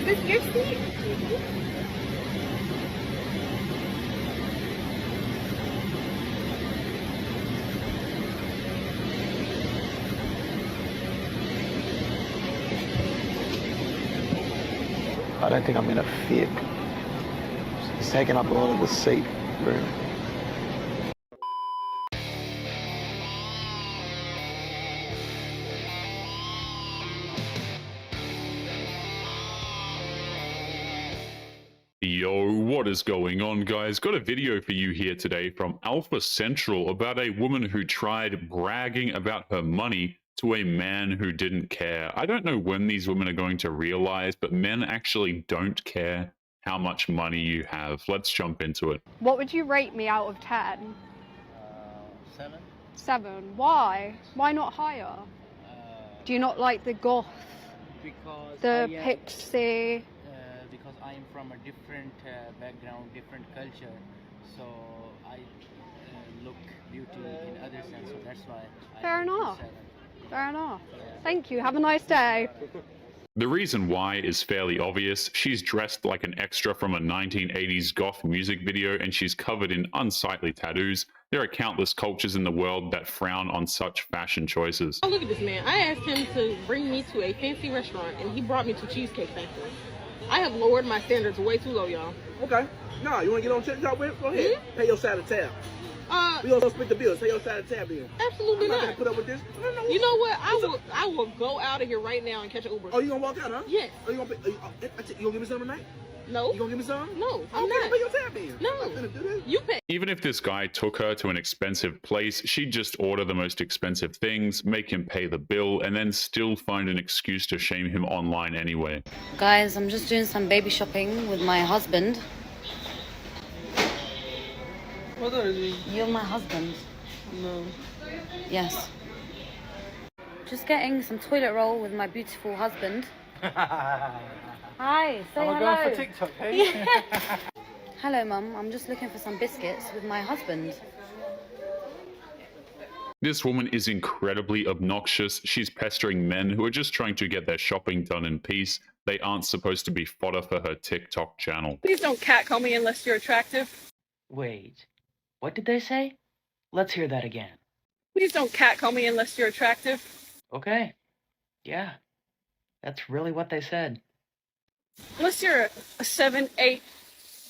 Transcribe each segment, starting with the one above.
this your seat? I don't think I'm gonna fit. It's taking up a lot of the seat room. Yo, what is going on, guys? Got a video for you here today from Alpha Central about a woman who tried bragging about her money to a man who didn't care. I don't know when these women are going to realize, but men actually don't care how much money you have. Let's jump into it. What would you rate me out of 10? 7. 7. Why? Why not higher? Do you not like the goth, Because the pixie? because I am from a different background, different culture, so I look beauty in other sense. So that's why. Fair I rate it enough. 7. Fair enough. Yeah. Thank you. Have a nice day. The reason why is fairly obvious. She's dressed like an extra from a 1980s goth music video, and she's covered in unsightly tattoos. There are countless cultures in the world that frown on such fashion choices. Oh, look at this man. I asked him to bring me to a fancy restaurant, and he brought me to Cheesecake Factory. I have lowered my standards way too low, y'all. Okay. No, you want to get on TikTok with? Go ahead. Pay your side of tab. We gonna split the bills. Pay your side of tab in. Absolutely I'm not not. gonna put up with this. No. You know what? I will go out of here right now and catch an Uber. Oh, you gonna walk out, huh? Yes. Oh, you gonna pay, you gonna give me some tonight? No. You gonna give me some? No, I'm okay, not. Pay your tab in. No. I'm not gonna do this. You pay. Even if this guy took her to an expensive place, she'd just order the most expensive things, make him pay the bill, and then still find an excuse to shame him online anyway. Guys, I'm just doing some baby shopping with my husband. What is he? You're my husband. No. Yes. Just getting some toilet roll with my beautiful husband. Hi, say hello. going for TikTok, hey? Hello, Mum. I'm just looking for some biscuits with my husband. This woman is incredibly obnoxious. She's pestering men who are just trying to get their shopping done in peace. They aren't supposed to be fodder for her TikTok channel. Please don't catcall me unless you're attractive. Wait, what did they say? Let's hear that again. Please don't catcall me unless you're attractive. Okay. Yeah, that's really what they said. Unless you're a 7, 8,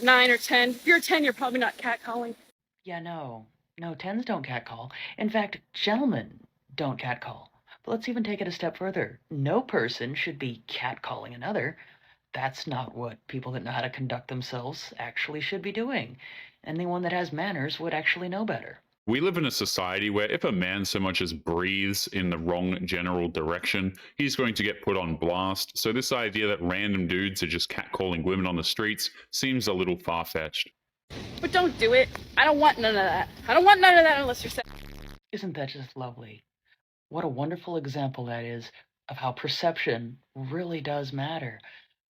9, or 10. If you're a 10, you're probably not catcalling. Yeah, no, 10s don't catcall. In fact, gentlemen don't catcall. But let's even take it a step further. No person should be catcalling another. That's not what people that know how to conduct themselves actually should be doing. Anyone that has manners would actually know better. We live in a society where if a man so much as breathes in the wrong general direction, he's going to get put on blast. So this idea that random dudes are just catcalling women on the streets seems a little far-fetched. But don't do it. I don't want none of that. I don't want none of that unless you're 7. Isn't that just lovely? What a wonderful example that is of how perception really does matter.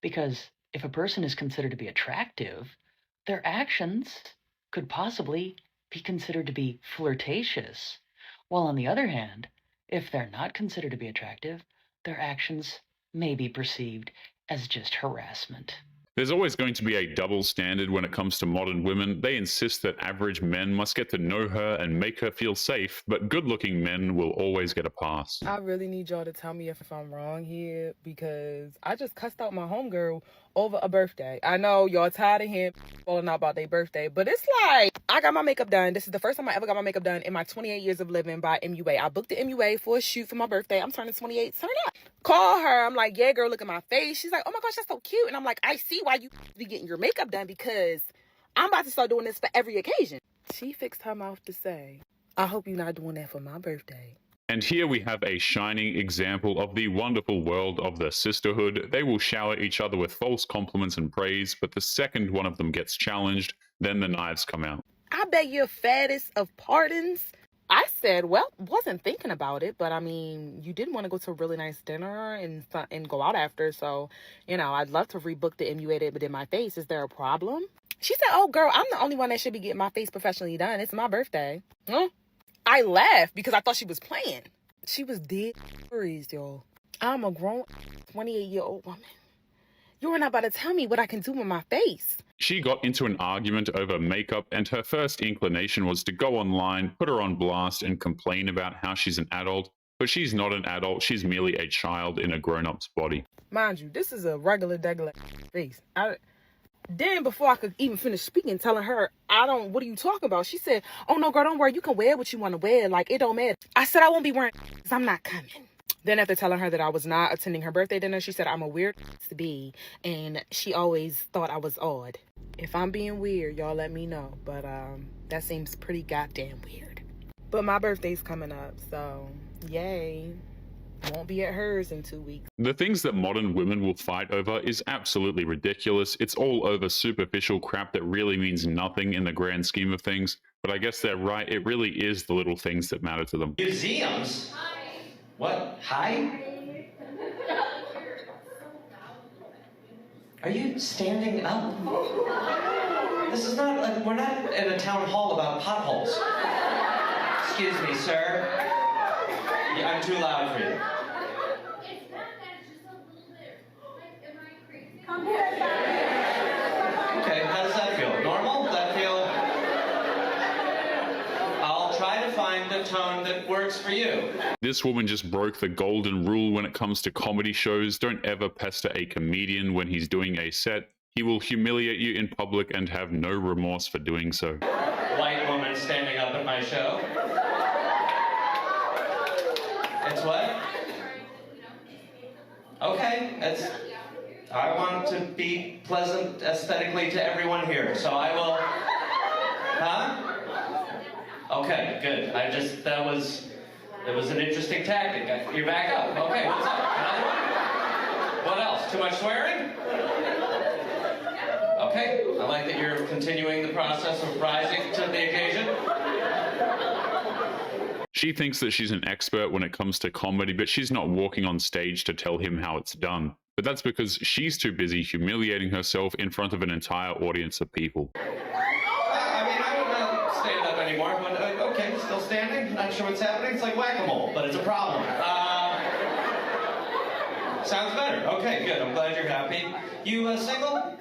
Because if a person is considered to be attractive, their actions could possibly be considered to be flirtatious. While on the other hand, if they're not considered to be attractive, their actions may be perceived as just harassment. There's always going to be a double standard when it comes to modern women. They insist that average men must get to know her and make her feel safe, but good-looking men will always get a pass. I really need y'all to tell me if I'm wrong here, because I just cussed out my homegirl over a birthday. I know y'all tired of him falling out about their birthday, but it's like, I got my makeup done. This is the first time I ever got my makeup done in my 28 years of living by MUA. I booked the MUA for a shoot for my birthday. I'm turning 28. Turn up. Call her. I'm like, yeah, girl, look at my face. She's like, oh my gosh, that's so cute. And I'm like, I see why you be getting your makeup done, because I'm about to start doing this for every occasion. She fixed her mouth to say, I hope you're not doing that for my birthday. And here we have a shining example of the wonderful world of the sisterhood. They will shower each other with false compliments and praise, but the second one of them gets challenged, then the knives come out. I beg your fattest of pardons. I said, well, wasn't thinking about it, but I mean, you did want to go to a really nice dinner and go out after, so, you know, I'd love to rebook the MUA but in my face. Is there a problem? She said, oh, girl, I'm the only one that should be getting my face professionally done. It's my birthday. Huh? I laughed because I thought she was playing. She was dead serious, y'all. I'm a grown 28-year-old woman. You're not about to tell me what I can do with my face. She got into an argument over makeup, and her first inclination was to go online, put her on blast, and complain about how she's an adult. But she's not an adult, she's merely a child in a grown-up's body. Mind you, this is a regular face. Then before I could even finish speaking, telling her, what are you talking about? She said, oh no, girl, don't worry. You can wear what you want to wear. Like, it don't matter. I said, I won't be wearing because I'm not coming. Then after telling her that I was not attending her birthday dinner, she said, I'm a weird to be. And she always thought I was odd. If I'm being weird, y'all let me know. But that seems pretty goddamn weird. But my birthday's coming up, so yay. Won't be at hers in 2 weeks. The things that modern women will fight over is absolutely ridiculous. It's all over superficial crap that really means nothing in the grand scheme of things. But I guess they're right. It really is the little things that matter to them. Museums? What? Hi? Are you standing up? This is not, we're not in a town hall about potholes. Excuse me, sir. Yeah, I'm too loud for you. Okay, how does that feel? Normal? Does that feel... I'll try to find the tone that works for you. This woman just broke the golden rule when it comes to comedy shows. Don't ever pester a comedian when he's doing a set. He will humiliate you in public and have no remorse for doing so. White woman standing up at my show. It's what? Okay, I want to be pleasant aesthetically to everyone here, so I will... Huh? Okay, good. It was an interesting tactic. You're back up. Okay, what's up? Another one? What else? Too much swearing? Okay, I like that you're continuing the process of rising to the occasion. She thinks that she's an expert when it comes to comedy, but she's not walking on stage to tell him how it's done. But that's because she's too busy humiliating herself in front of an entire audience of people. I would not stand up anymore, but okay, still standing. Not sure what's happening. It's like whack-a-mole, but it's a problem. Sounds better. Okay, good. I'm glad you're happy. You single?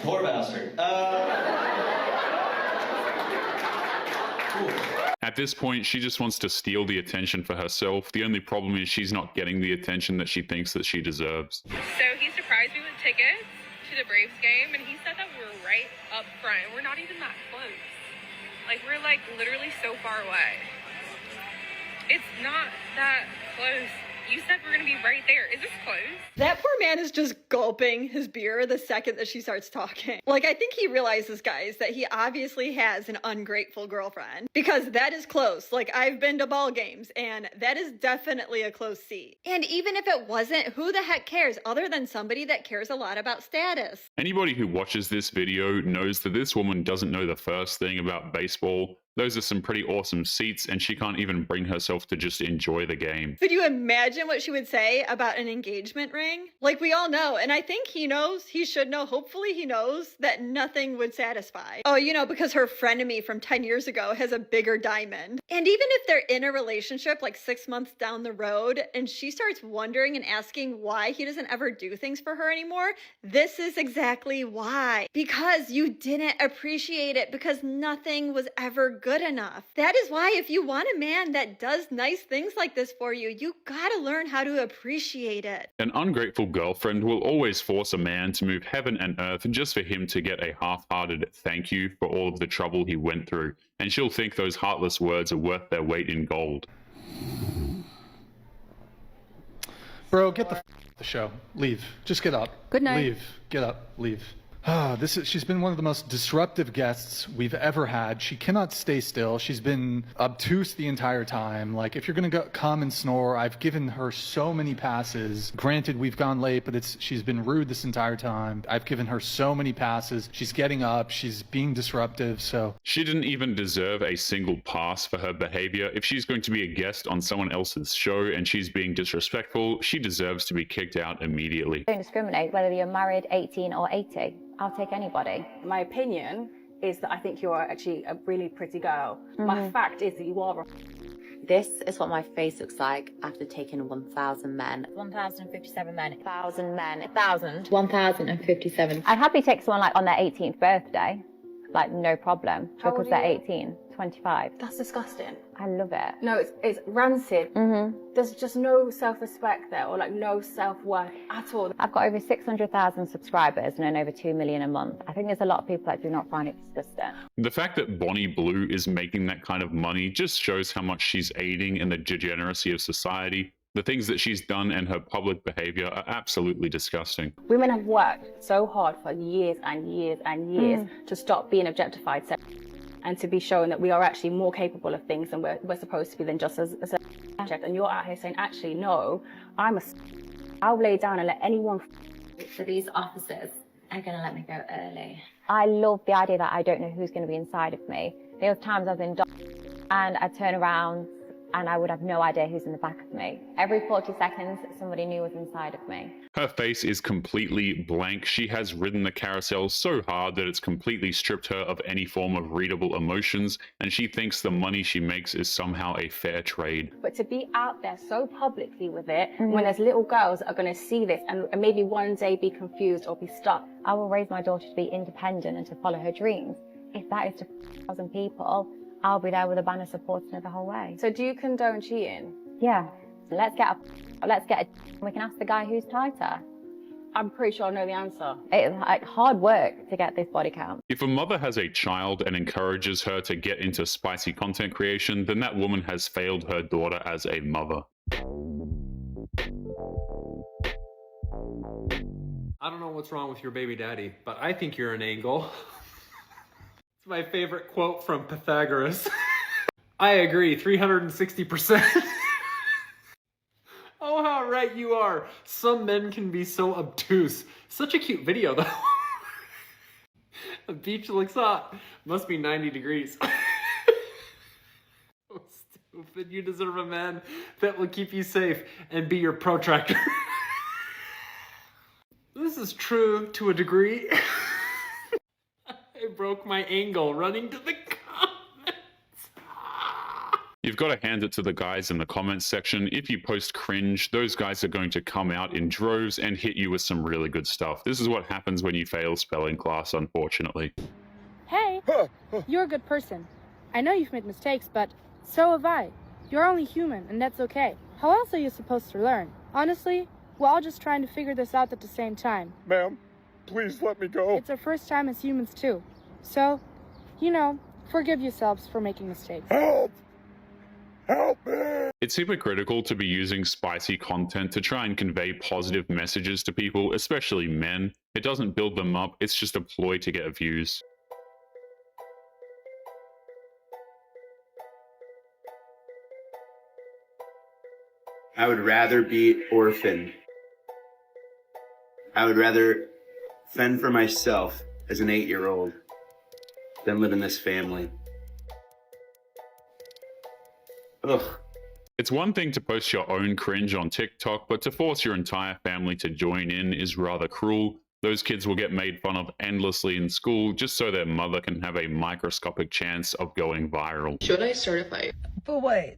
Poor bastard. At this point, she just wants to steal the attention for herself. The only problem is she's not getting the attention that she thinks that she deserves. So he surprised me with tickets to the Braves game, and he said that we were right up front, and we're not even that close. Like, we're like literally so far away. It's not that close. You said we're gonna be right there. Is this close? That poor man is just gulping his beer the second that she starts talking. Like, I think he realizes, guys, that he obviously has an ungrateful girlfriend. Because that is close. Like, I've been to ball games, and that is definitely a close seat. And even if it wasn't, who the heck cares, other than somebody that cares a lot about status? Anybody who watches this video knows that this woman doesn't know the first thing about baseball. Those are some pretty awesome seats, and she can't even bring herself to just enjoy the game. Could you imagine what she would say about an engagement ring? Like, we all know, and I think he knows, he should know, hopefully he knows, that nothing would satisfy. Oh, you know, because her frenemy from 10 years ago has a bigger diamond. And even if they're in a relationship like 6 months down the road, and she starts wondering and asking why he doesn't ever do things for her anymore, this is exactly why. Because you didn't appreciate it, because nothing was ever good enough. That is why if you want a man that does nice things like this for you, you gotta learn how to appreciate it. An ungrateful girlfriend will always force a man to move heaven and earth just for him to get a half-hearted thank you for all of the trouble he went through, and she'll think those heartless words are worth their weight in gold. Bro, get the show. Leave. Just get up. Good night. Leave. Get up. Leave. She's been one of the most disruptive guests we've ever had. She cannot stay still. She's been obtuse the entire time. Like, if you're gonna come and snore, I've given her so many passes. Granted, we've gone late, but she's been rude this entire time. I've given her so many passes. She's getting up. She's being disruptive, so. She didn't even deserve a single pass for her behavior. If she's going to be a guest on someone else's show and she's being disrespectful, she deserves to be kicked out immediately. Don't discriminate whether you're married, 18 or 80. I'll take anybody. My opinion is that I think you're actually a really pretty girl. My fact is that you are a This is what my face looks like after taking 1,000 men. 1,057 men. 1,000 men. 1,000. 1,057. I'd happily take someone like on their 18th birthday. Like, no problem. How because old are they're you? 18. 25. That's disgusting. I love it. No, it's rancid. Mm-hmm. There's just no self-respect there, or like no self-worth at all. I've got over 600,000 subscribers and earn over 2 million a month. I think there's a lot of people that do not find it disgusting. The fact that Bonnie Blue is making that kind of money just shows how much she's aiding in the degeneracy of society. The things that she's done and her public behavior are absolutely disgusting. Women have worked so hard for years and years and years to stop being objectified and to be shown that we are actually more capable of things than we're supposed to be than just as a object. And you're out here saying, actually, no, I'll lay down and let anyone. So these officers are going to let me go early. I love the idea that I don't know who's going to be inside of me. There was times I was in and I'd turn around and I would have no idea who's in the back of me. Every 40 seconds, somebody new was inside of me. Her face is completely blank. She has ridden the carousel so hard that it's completely stripped her of any form of readable emotions, and she thinks the money she makes is somehow a fair trade. But to be out there so publicly with it, when there's little girls that are going to see this and maybe one day be confused or be stuck. I will raise my daughter to be independent and to follow her dreams. If that is to 1,000 people, I'll be there with a banner supporting her the whole way. So do you condone cheating? Yeah. Let's get we can ask the guy who's tighter. I'm pretty sure I know the answer. It's like hard work to get this body count. If a mother has a child and encourages her to get into spicy content creation, then that woman has failed her daughter as a mother. I don't know what's wrong with your baby daddy, but I think you're an angle. It's my favorite quote from Pythagoras. I agree, 360%. Oh, how right you are. Some men can be so obtuse. Such a cute video, though. The beach looks hot. Must be 90 degrees. So stupid. You deserve a man that will keep you safe and be your protractor. This is true to a degree. I broke my angle running to the You've got to hand it to the guys in the comments section. If you post cringe, those guys are going to come out in droves and hit you with some really good stuff. This is what happens when you fail spelling class, unfortunately. Hey, you're a good person. I know you've made mistakes, but so have I. You're only human, and that's okay. How else are you supposed to learn? Honestly, we're all just trying to figure this out at the same time. Ma'am, please let me go. It's our first time as humans, too. So, you know, forgive yourselves for making mistakes. Help! Help me! It's hypocritical to be using spicy content to try and convey positive messages to people, especially men. It doesn't build them up, it's just a ploy to get views. I would rather be orphaned. I would rather fend for myself as an 8-year-old than live in this family. Ugh. It's one thing to post your own cringe on TikTok, but to force your entire family to join in is rather cruel. Those kids will get made fun of endlessly in school just so their mother can have a microscopic chance of going viral. Should I start a fight? For what?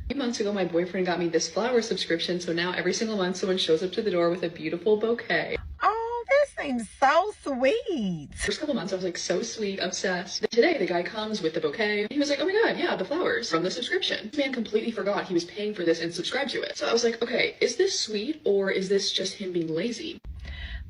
8 months ago, my boyfriend got me this flower subscription, so now every single month someone shows up to the door with a beautiful bouquet. Oh, that seems so sweet. First couple months, I was like so sweet, obsessed. Today, the guy comes with the bouquet. He was like, oh my god, yeah, the flowers from the subscription. This man completely forgot he was paying for this and subscribed to it. So I was like, okay, is this sweet or is this just him being lazy?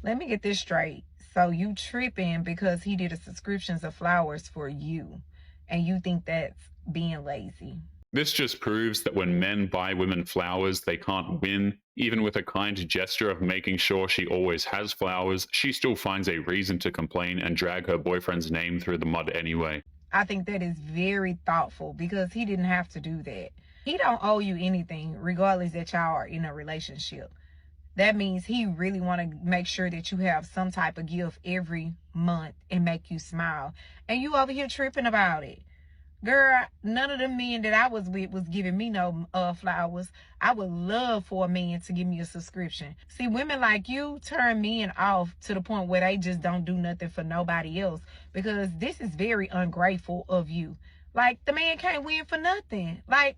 Let me get this straight. So you tripping because he did a subscriptions of flowers for you, and you think that's being lazy? This just proves that when men buy women flowers, they can't win. Even with a kind gesture of making sure she always has flowers, she still finds a reason to complain and drag her boyfriend's name through the mud anyway. I think that is very thoughtful because he didn't have to do that. He don't owe you anything regardless that y'all are in a relationship. That means he really want to make sure that you have some type of gift every month and make you smile. And you over here tripping about it. Girl, none of the men that I was with was giving me no flowers. I would love for a man to give me a subscription. See, women like you turn men off to the point where they just don't do nothing for nobody else, because this is very ungrateful of you. Like, the man can't win for nothing. Like,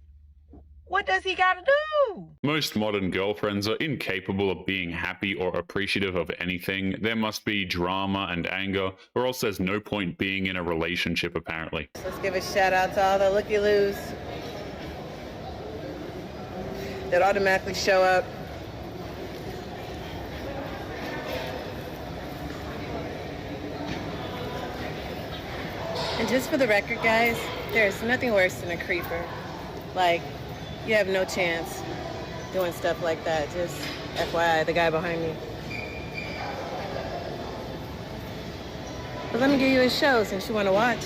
What does he gotta do? Most modern girlfriends are incapable of being happy or appreciative of anything. There must be drama and anger, or else there's no point being in a relationship, apparently. Let's give a shout out to all the looky-loos that automatically show up. And just for the record, guys, there's nothing worse than a creeper. Like, you have no chance doing stuff like that. Just FYI, the guy behind me. But let me give you a show since you want to watch.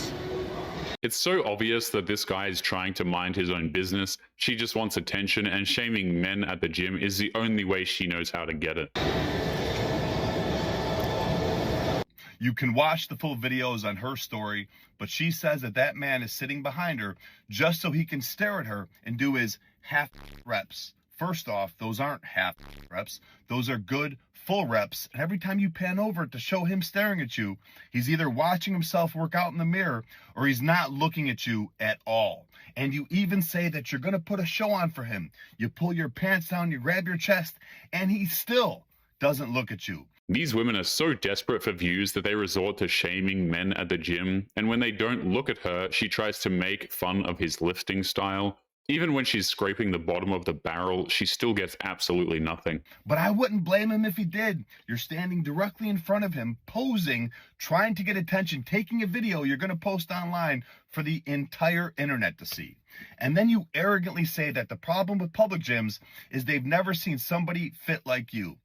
It's so obvious that this guy is trying to mind his own business. She just wants attention, and shaming men at the gym is the only way she knows how to get it. You can watch the full videos on her story, but she says that that man is sitting behind her just so he can stare at her and do his half reps. First off, those aren't half reps. Those are good full reps. And every time you pan over to show him staring at you, he's either watching himself work out in the mirror or he's not looking at you at all. And you even say that you're going to put a show on for him. You pull your pants down, you grab your chest, and he still doesn't look at you. These women are so desperate for views that they resort to shaming men at the gym, and when they don't look at her, she tries to make fun of his lifting style. Even when she's scraping the bottom of the barrel, she still gets absolutely nothing. But I wouldn't blame him if he did. You're standing directly in front of him, posing, trying to get attention, taking a video you're going to post online for the entire internet to see. And then you arrogantly say that the problem with public gyms is they've never seen somebody fit like you.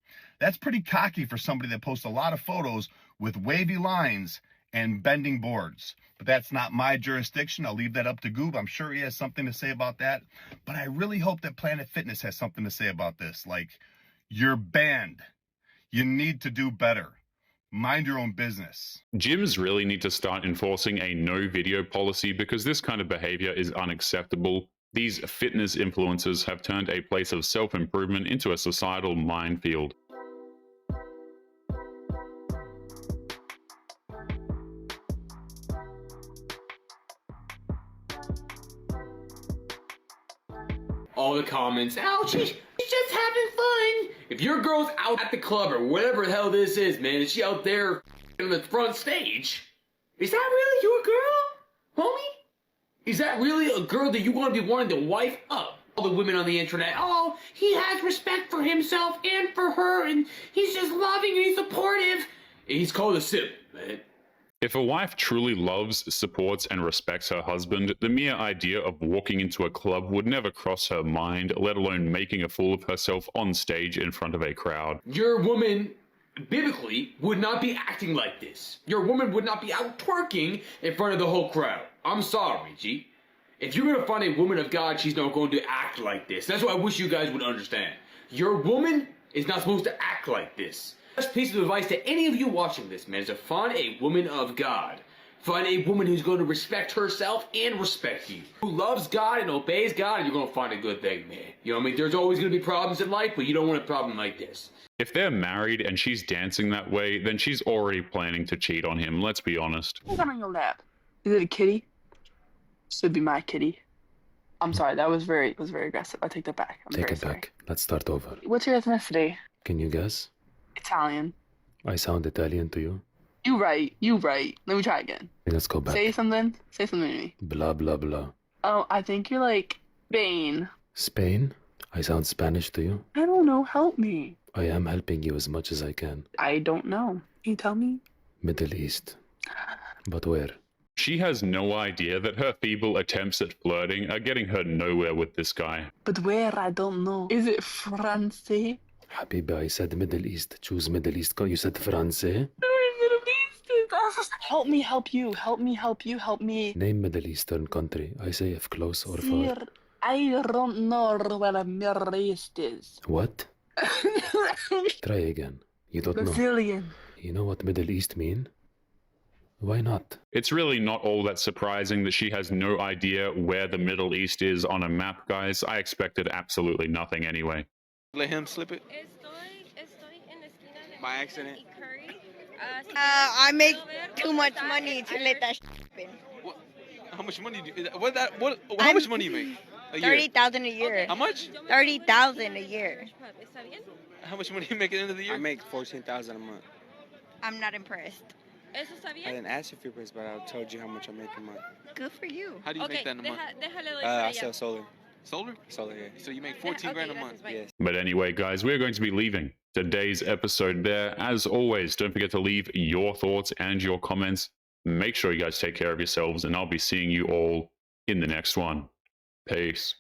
That's pretty cocky for somebody that posts a lot of photos with wavy lines and bending boards. But that's not my jurisdiction. I'll leave that up to Goob. I'm sure he has something to say about that. But I really hope that Planet Fitness has something to say about this. Like, you're banned. You need to do better. Mind your own business. Gyms really need to start enforcing a no video policy because this kind of behavior is unacceptable. These fitness influencers have turned a place of self-improvement into a societal minefield. All the comments, oh, she's just having fun. If your girl's out at the club or whatever the hell this is, man, is she out there in the front stage? Is that really your girl, homie? Is that really a girl that you want to be wanting to wife up? All the women on the internet, oh, he has respect for himself and for her, and he's just loving and he's supportive. He's called a simp, man. If a wife truly loves, supports, and respects her husband, the mere idea of walking into a club would never cross her mind, let alone making a fool of herself on stage in front of a crowd. Your woman, biblically, would not be acting like this. Your woman would not be out twerking in front of the whole crowd. I'm sorry, G. If you're gonna find a woman of God, she's not going to act like this. That's what I wish you guys would understand. Your woman is not supposed to act like this. Best piece of advice to any of you watching this, man, is to find a woman of God. Find a woman who's going to respect herself and respect you. Who loves God and obeys God, and you're going to find a good thing, man. You know what I mean? There's always going to be problems in life, but you don't want a problem like this. If they're married and she's dancing that way, then she's already planning to cheat on him, let's be honest. Who's on your lap? Is it a kitty? Should be my kitty. I'm sorry, that was very aggressive. I take that back. Take it back. Let's start over. What's your ethnicity? Can you guess? Italian. I sound Italian to you? You right. Let me try again. Let's go back. Say something to me. Blah, blah, blah. Oh, I think you're like Spain. Spain? I sound Spanish to you? I don't know. Help me. I am helping you as much as I can. I don't know. Can you tell me? Middle East. But where? She has no idea that her feeble attempts at flirting are getting her nowhere with this guy. But where? I don't know. Is it France? Habibi, I said Middle East. Choose Middle East. You said France. Help me help you. Help me. Name Middle Eastern country. I say if close or far. I don't know where a Middle East is. What? Try again. You don't know. Brazilian. You know what Middle East mean? Why not? It's really not all that surprising that she has no idea where the Middle East is on a map, guys. I expected absolutely nothing anyway. Let him slip it. By accident. I make too much money to let that happen. How much money do you, how much money you make? A year. 30,000 a year. How much? 30,000 a year. How much money you make at the end of the year? I make 14,000 a month. I'm not impressed. I didn't ask you for your price, but I told you how much I make a month. Good for you. How do you make that in a month? I sell solar. Solar? Solar, yeah. So you make 14 grand a month? Yes. But anyway, guys, we're going to be leaving today's episode there. As always, don't forget to leave your thoughts and your comments. Make sure you guys take care of yourselves, and I'll be seeing you all in the next one. Peace.